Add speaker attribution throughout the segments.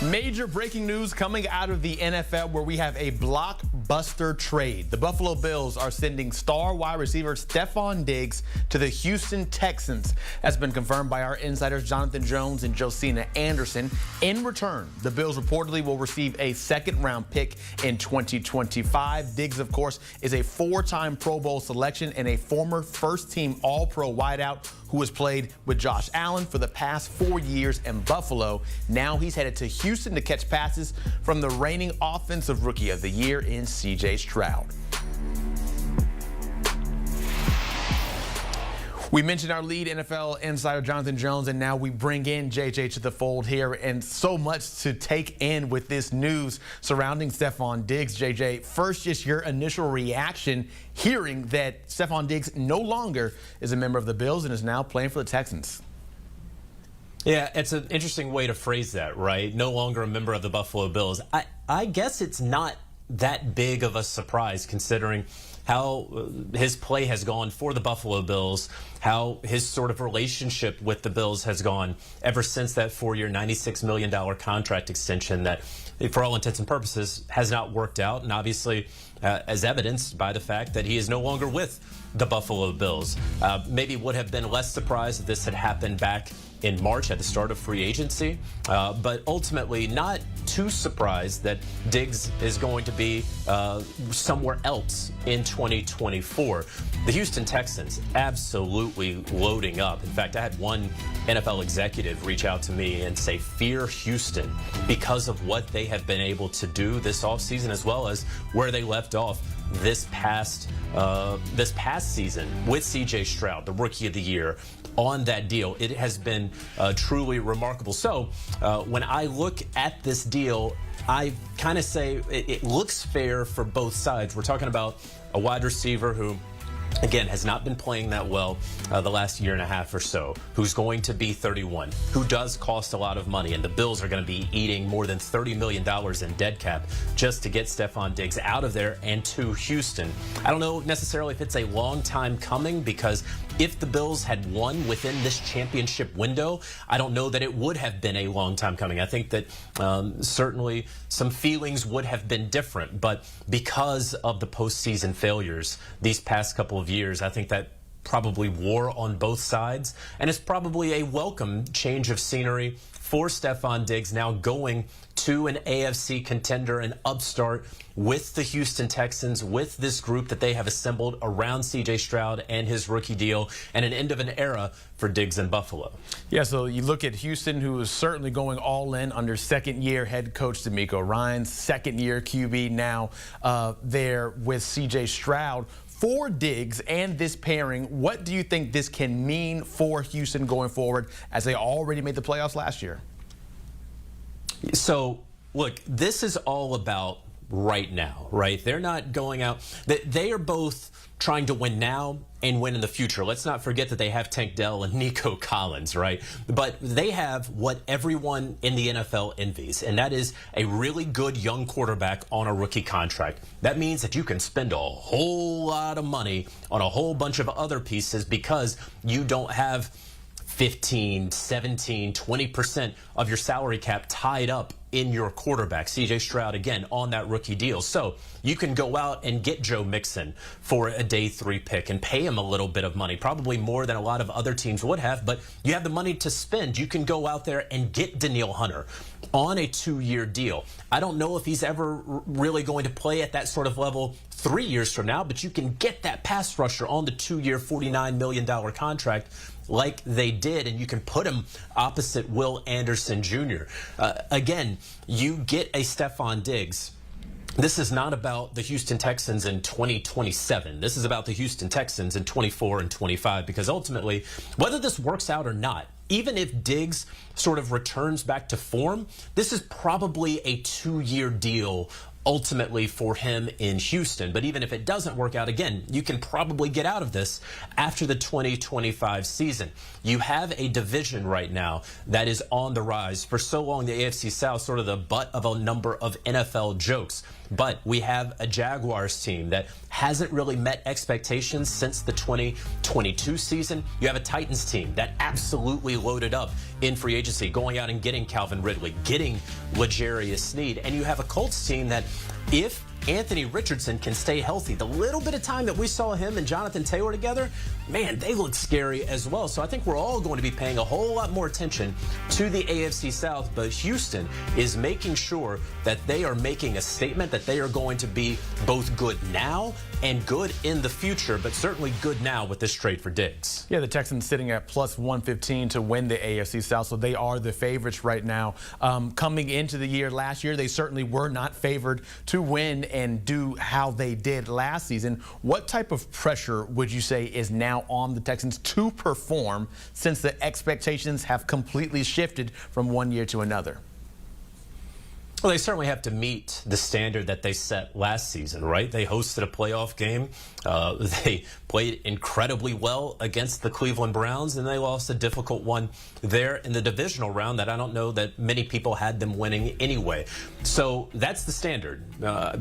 Speaker 1: Major breaking news coming out of the NFL where we have a blockbuster trade. The Buffalo Bills are sending star wide receiver Stefon Diggs to the Houston Texans. That's been confirmed by our insiders Jonathan Jones and Josina Anderson. In return, the Bills reportedly will receive a second-round pick in 2025. Diggs, of course, is a four-time Pro Bowl selection and a former first-team All-Pro wideout who has played with Josh Allen for the past 4 years in Buffalo. Now he's headed to Houston to catch passes from the reigning Offensive Rookie of the Year in CJ Stroud. We mentioned our lead NFL insider, Jonathan Jones, and now we bring in JJ to the fold here, and so much to take in with this news surrounding Stefon Diggs. JJ, first, just your initial reaction hearing that Stefon Diggs no longer is a member of the Bills and is now playing for the Texans.
Speaker 2: Yeah, it's an interesting way to phrase that, right? No longer a member of the Buffalo Bills. I guess it's not that big of a surprise considering how his play has gone for the Buffalo Bills, how his sort of relationship with the Bills has gone ever since that 4-year, $96 million contract extension that, for all intents and purposes, has not worked out. And obviously, as evidenced by the fact that he is no longer with the Buffalo Bills. Maybe would have been less surprised if this had happened back in March at the start of free agency, but ultimately not too surprised that Diggs is going to be somewhere else in 2024. The Houston Texans absolutely loading up. In fact, I had one NFL executive reach out to me and say, fear Houston because of what they have been able to do this offseason as well as where they left off this past season with CJ Stroud, the Rookie of the Year, on that deal. It has been truly remarkable. So when I look at this deal, I kind of say it looks fair for both sides. We're talking about a wide receiver who, again, has not been playing that well the last year and a half or so, who's going to be 31, who does cost a lot of money, and the Bills are going to be eating more than $30 million in dead cap just to get Stefon Diggs out of there and to Houston. I don't know necessarily if it's a long time coming, because if the Bills had won within this championship window, I don't know that it would have been a long time coming. I think that certainly some feelings would have been different, but because of the postseason failures these past couple of years, I think that probably wore on both sides, and it's probably a welcome change of scenery for Stefon Diggs, now going to an AFC contender, an upstart with the Houston Texans, with this group that they have assembled around CJ Stroud and his rookie deal, and an end of an era for Diggs in Buffalo.
Speaker 1: Yeah, so you look at Houston, who is certainly going all in under second-year head coach DeMeco Ryans, second-year QB now there with CJ Stroud. For Diggs and this pairing, what do you think this can mean for Houston going forward, as they already made the playoffs last year?
Speaker 2: So, look, this is all about right now, right? They're not going out. They are both trying to win now and win in the future. Let's not forget that they have Tank Dell and Nico Collins, right? But they have what everyone in the NFL envies, and that is a really good young quarterback on a rookie contract. That means that you can spend a whole lot of money on a whole bunch of other pieces because you don't have 15, 17, 20% of your salary cap tied up in your quarterback. CJ Stroud, again, on that rookie deal. So you can go out and get Joe Mixon for a day 3 pick and pay him a little bit of money, probably more than a lot of other teams would have, but you have the money to spend. You can go out there and get Danielle Hunter on a 2-year deal. I don't know if he's ever really going to play at that sort of level 3 years from now, but you can get that pass rusher on the 2-year, $49 million contract like they did, and you can put him opposite Will Anderson Jr. Again, you get a Stefon Diggs. This is not about the Houston Texans in 2027. This is about the Houston Texans in 24 and 25, because ultimately, whether this works out or not, even if Diggs sort of returns back to form, this is probably a 2-year deal ultimately for him in Houston. But even if it doesn't work out, again, you can probably get out of this after the 2025 season. You have a division right now that is on the rise. For so long, the AFC South, sort of the butt of a number of NFL jokes. But we have a Jaguars team that hasn't really met expectations since the 2022 season. You have a Titans team that absolutely loaded up in free agency, going out and getting Calvin Ridley, getting L'Jarius Sneed. And you have a Colts team that, if Anthony Richardson can stay healthy, the little bit of time that we saw him and Jonathan Taylor together, man, they look scary as well. So I think we're all going to be paying a whole lot more attention to the AFC South, but Houston is making sure that they are making a statement that they are going to be both good now and good in the future, but certainly good now with this trade for Diggs.
Speaker 1: Yeah, the Texans sitting at plus 115 to win the AFC South, so they are the favorites right now. Coming into the year last year, they certainly were not favored to win and do how they did last season. What type of pressure would you say is now on the Texans to perform, since the expectations have completely shifted from one year to another?
Speaker 2: Well, they certainly have to meet the standard that they set last season, right? They hosted a playoff game. They played incredibly well against the Cleveland Browns, and they lost a difficult one there in the divisional round that I don't know that many people had them winning anyway. So that's the standard.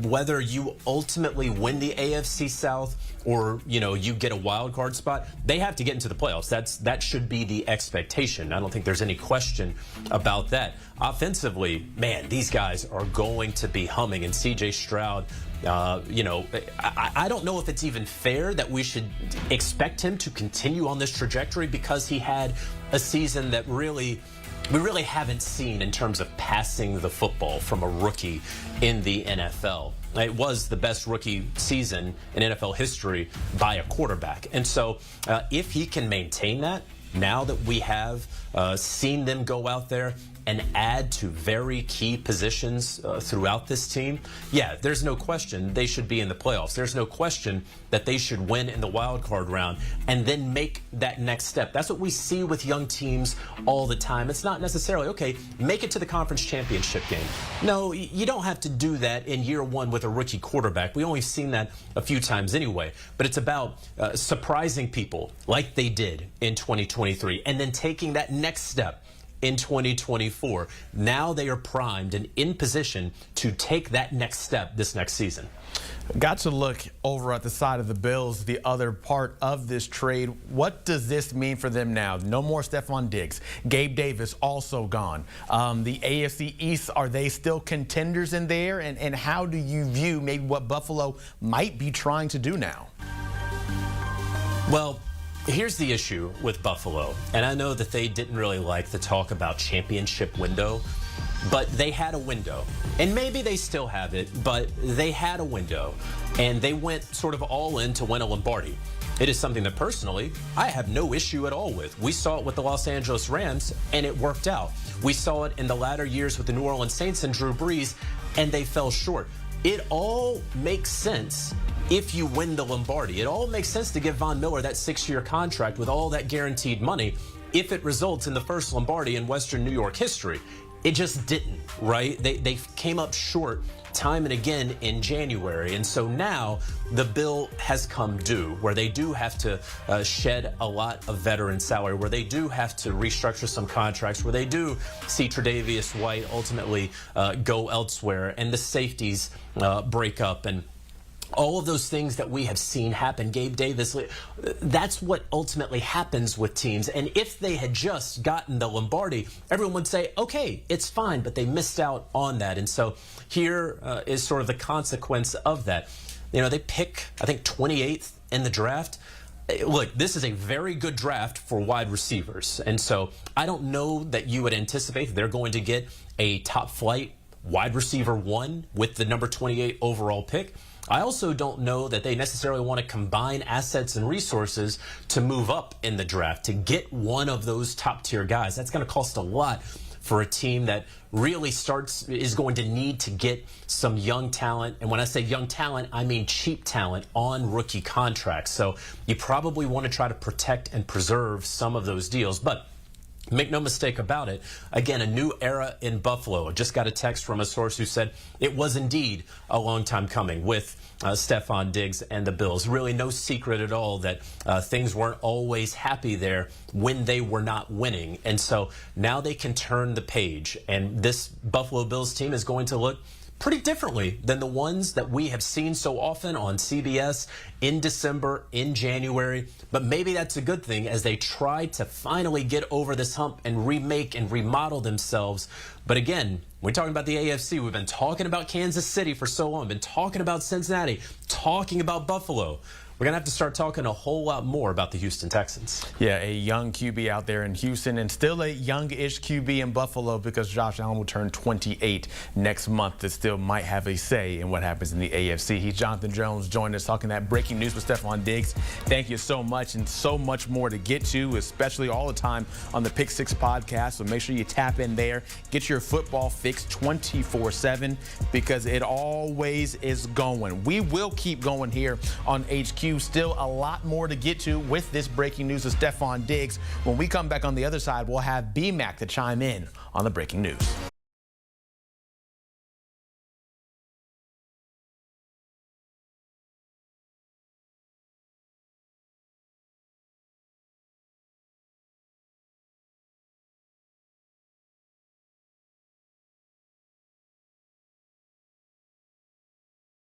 Speaker 2: Whether you ultimately win the AFC South or, you get a wild card spot, they have to get into the playoffs. That should be the expectation. I don't think there's any question about that. Offensively, man, these guys are going to be humming, and C.J. Stroud, I don't know if it's even fair that we should expect him to continue on this trajectory, because he had a season that we really haven't seen in terms of passing the football from a rookie in the NFL. It was the best rookie season in NFL history by a quarterback. And so if he can maintain that, now that we have seen them go out there and add to very key positions throughout this team, yeah, there's no question they should be in the playoffs. There's no question that they should win in the wild card round and then make that next step. That's what we see with young teams all the time. It's not necessarily, okay, make it to the conference championship game. No, you don't have to do that in year one with a rookie quarterback. We only seen that a few times anyway. But it's about surprising people like they did in 2023 and then taking that next step in 2024. Now they are primed and in position to take that next step this next season.
Speaker 1: Got to look over at the side of the Bills, the other part of this trade. What does this mean for them now? No more Stefon Diggs. Gabe Davis also gone. The AFC East, are they still contenders in there? And how do you view maybe what Buffalo might be trying to do now?
Speaker 2: Well, here's the issue with Buffalo, and I know that they didn't really like the talk about championship window, but they had a window, and maybe they still have it, but they had a window, and they went sort of all in to win a Lombardi. It is something that personally I have no issue at all with. We saw it with the Los Angeles Rams, and it worked out. We saw it in the latter years with the New Orleans Saints and Drew Brees, and they fell short. It all makes sense if you win the Lombardi. It all makes sense to give Von Miller that 6-year contract with all that guaranteed money if it results in the first Lombardi in Western New York history. It just didn't, right? They came up short time and again in January. And so now the bill has come due, where they do have to shed a lot of veteran salary, where they do have to restructure some contracts, where they do see Tre'Davious White ultimately go elsewhere, and the safeties break up, and all of those things that we have seen happen. Gabe Davis, that's what ultimately happens with teams. And if they had just gotten the Lombardi, everyone would say, okay, it's fine, but they missed out on that. And so here is sort of the consequence of that. They pick, I think, 28th in the draft. Look, this is a very good draft for wide receivers. And so I don't know that you would anticipate that they're going to get a top flight wide receiver 1 with the number 28 overall pick. I also don't know that they necessarily want to combine assets and resources to move up in the draft, to get one of those top tier guys. That's going to cost a lot for a team that really is going to need to get some young talent. And when I say young talent, I mean cheap talent on rookie contracts. So you probably want to try to protect and preserve some of those deals. But make no mistake about it, again, a new era in Buffalo. I just got a text from a source who said it was indeed a long time coming with Stefon Diggs and the Bills. Really no secret at all that things weren't always happy there when they were not winning. And so now they can turn the page, and this Buffalo Bills team is going to look pretty differently than the ones that we have seen so often on CBS in December, in January. But maybe that's a good thing as they try to finally get over this hump and remake and remodel themselves. But again, we're talking about the AFC. We've been talking about Kansas City for so long, been talking about Cincinnati, talking about Buffalo. We're going to have to start talking a whole lot more about the Houston Texans.
Speaker 1: Yeah, a young QB out there in Houston and still a young-ish QB in Buffalo because Josh Allen will turn 28 next month. That still might have a say in what happens in the AFC. He's Jonathan Jones joining us talking that breaking news with Stefon Diggs. Thank you so much, and so much more to get to, especially all the time on the Pick 6 podcast. So make sure you tap in there. Get your football fix 24/7 because it always is going. We will keep going here on HQ. Still a lot more to get to with this breaking news of Stefon Diggs. When we come back on the other side, we'll have B-Mac to chime in on the breaking news.